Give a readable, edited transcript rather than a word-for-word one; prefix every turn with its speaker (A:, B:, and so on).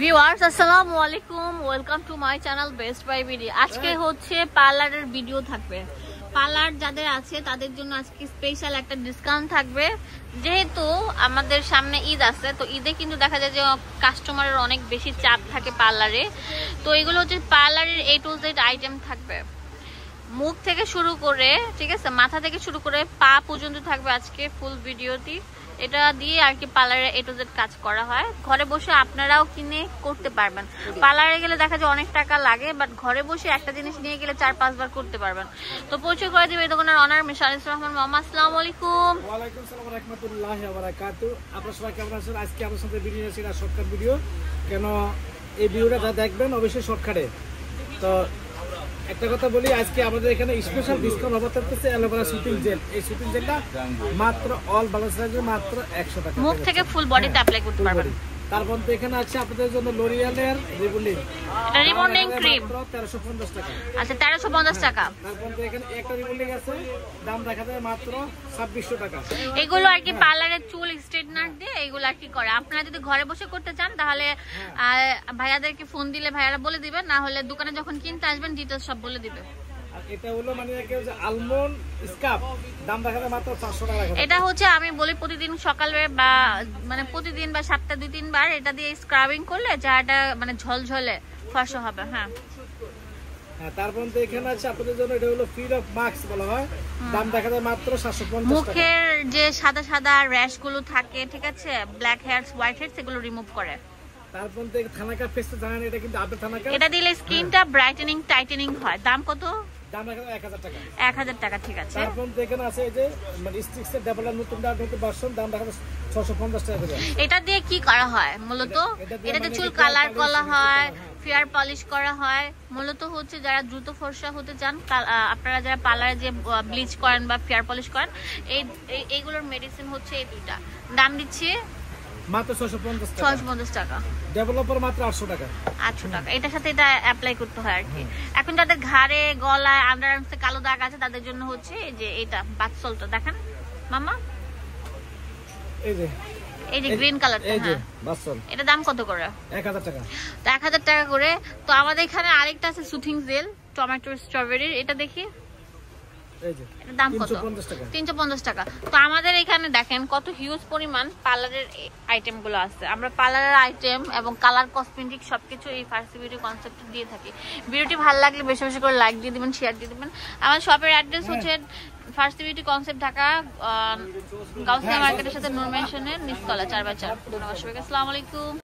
A: Viewers আসসালামু আলাইকুম, welcome to my channel best by BD. আজকে হচ্ছে পার্লারের ভিডিও থাকবে। পার্লার যাদের আছে তাদের জন্য আজকে স্পেশাল একটা ডিসকাউন্ট থাকবে। যেহেতু আমাদের সামনে ঈদ আছে, তো ঈদে কিন্তু দেখা যায় যে কাস্টমারের অনেক বেশি চাপ থাকে পার্লারে। তো এগুলো হচ্ছে পার্লারের A to Z আইটেম থাকবে, মুখ থেকে শুরু করে, ঠিক আছে, মাথা থেকে শুরু করে পা পর্যন্ত থাকবে আজকে ফুল ভিডিওটি। এটা দিয়ে আর কি পার্লারে A to Z কাজ করা হয়। ঘরে বসে আপনারাও কিনে করতে পারবেন। পার্লারে গেলে দেখা যায় অনেক টাকা লাগে, বাট ঘরে বসে একটা জিনিস নিয়ে গেলে 4-5 বার করতে পারবেন। তো পরিচয় করে দিবে এই দোকানের অনার মিস্টার আনিসুর রহমান মামা। আসসালামু আলাইকুম।
B: ওয়ালাইকুম আসসালাম ওয়া রাহমাতুল্লাহি ওয়া বারাকাতুহু। আপনারা সবাই কেমন আছেন? আজকে আপনাদের সাথে ভিডিও আছে, এটা শর্টকাট ভিডিও। কেন এই ভিডিওটা যা দেখবেন অবশ্যই শর্টকাটে। তো একটা কথা বলি, আজকে আমাদের এখানে স্পেশাল ডিসকাউন্ট অফার থাকতেছে অ্যালোভেরা শুটিং জেল। এই শুটিং জেলটা মাত্র অল ব্যালেন্স রাখবে মাত্র 100 টাকা।
A: মুখ থেকে ফুল বডিতে অ্যাপ্লাই করতে পারবেন।
B: তারপর তো এখানে আছে আপনাদের জন্য লরিয়ালের রিবলিং,
A: এটা রিবন্ডিং ক্রিম
B: মাত্র 1350 টাকা।
A: আচ্ছা, 1350 টাকা।
B: তারপর তো এখানে একটা রিবলিং আছে, দাম রাখা যায় মাত্র 2600 টাকা।
A: এগুলো আর কি পার্লারে চুল স্ট্রেটনার দিয়ে এগুলো আর কি করে। আপনারা যদি ঘরে বসে করতে চান তাহলে ভাইয়াদেরকে ফোন দিলে ভাইয়ারা বলে দিবে, না হলে দোকানে যখন কিনতে আসবেন ডিটেইলস সব বলে দিবে।
B: এটা হলো মানে আলমন্ড স্কার্ফ, দাম রাখা যায় মাত্র 500 টাকা।
A: এটা হচ্ছে আমি বলি প্রতিদিন সকালে বা মানে প্রতিদিন বা সপ্তাহে 2-3 বার এটা দিয়ে স্ক্রাবিং করলে যাটা মানে ঝলঝলে ফর্সা হবে। হ্যাঁ,
B: তারপর তো এখানে আছে আপনাদের জন্য, এটা হলো ফ্রি অফ মাস্ক বলা হয়, দাম দেখা যায় মাত্র 750 টাকা।
A: মুখের যে সাদা সাদা র্যাশ গুলো থাকে, ঠিক আছে, ব্ল্যাক হেয়ারস, হোয়াইট হেয়ারস, এগুলো রিমুভ করে।
B: তারপর তো থানাকা ফেসটা জানেন, এটা কিন্তু আপনি থানাকা,
A: এটা দিলে স্কিনটা ব্রাইটেনিং টাইটেনিং হয়। দাম কত?
B: দাম রাখা যায় 1000 টাকা।
A: 1000 টাকা, ঠিক আছে।
B: তারপর তো এখানে আছে এই যে মানে স্টিক্সের ডেভেলপ নতুন ভার্সন, দাম রাখা যায় 650 টাকা করে।
A: এটা দিয়ে কি করা হয় মূলত? এটা দিয়ে চুল কালার করা হয়, ফেয়ার পলিশ করা হয়। মূলত হচ্ছে যারা দ্রুত ফর্সা হতে চান, আপনারা যারা পার্লারে যে ব্লিচ করেন বা ফেয়ার পলিশ করেন, এইগুলোর মেডিসিন হচ্ছে এই দুইটা। দাম দিচ্ছি
B: মাত্র 650 টাকা।
A: 650 টাকা।
B: ডেভেলপার মাত্র 800 টাকা।
A: 800 টাকা। এটার সাথে এটা অ্যাপ্লাই করতে হয় আর কি। এখন যাদের ঘাড়ে, গলায়, আন্ডারআর্মসে কালো দাগ আছে তাদের জন্য হচ্ছে এই যে এটা বাথ সল্টটা দেখেন মামা, এই যে গ্রিন কালারটা। হ্যাঁ,
B: বাথ সল্ট।
A: এটা দাম কত করে?
B: 1000 টাকা।
A: তো 1000 টাকা করে। তো আমাদের এখানে আরেকটা আছে সুথিং জেল টমেটো স্ট্রবেরির, এটা দেখি এটার দাম কত? 350 টাকা। তো আমাদের এখানে দেখেন কত হিউজ পরিমাণ পার্লারের আইটেম গুলো আছে। আমরা পার্লারের আইটেম এবং কালার কসমেটিক সবকিছু এই ফার্সি বিউটি কনসেপ্টে দিয়ে থাকি। ভিডিওটি ভালো লাগলে বেশি বেশি করে লাইক দিয়ে দিবেন, শেয়ার দিয়ে দিবেন। আমার শপের অ্যাড্রেস হচ্ছে ফার্সি বিউটি কনসেপ্ট, ঢাকা গাউসিয়া মার্কেটের সাথে নূর মেনশনের নিচতলা 4/4। ধন্যবাদ সবাইকে, আসসালামু আলাইকুম।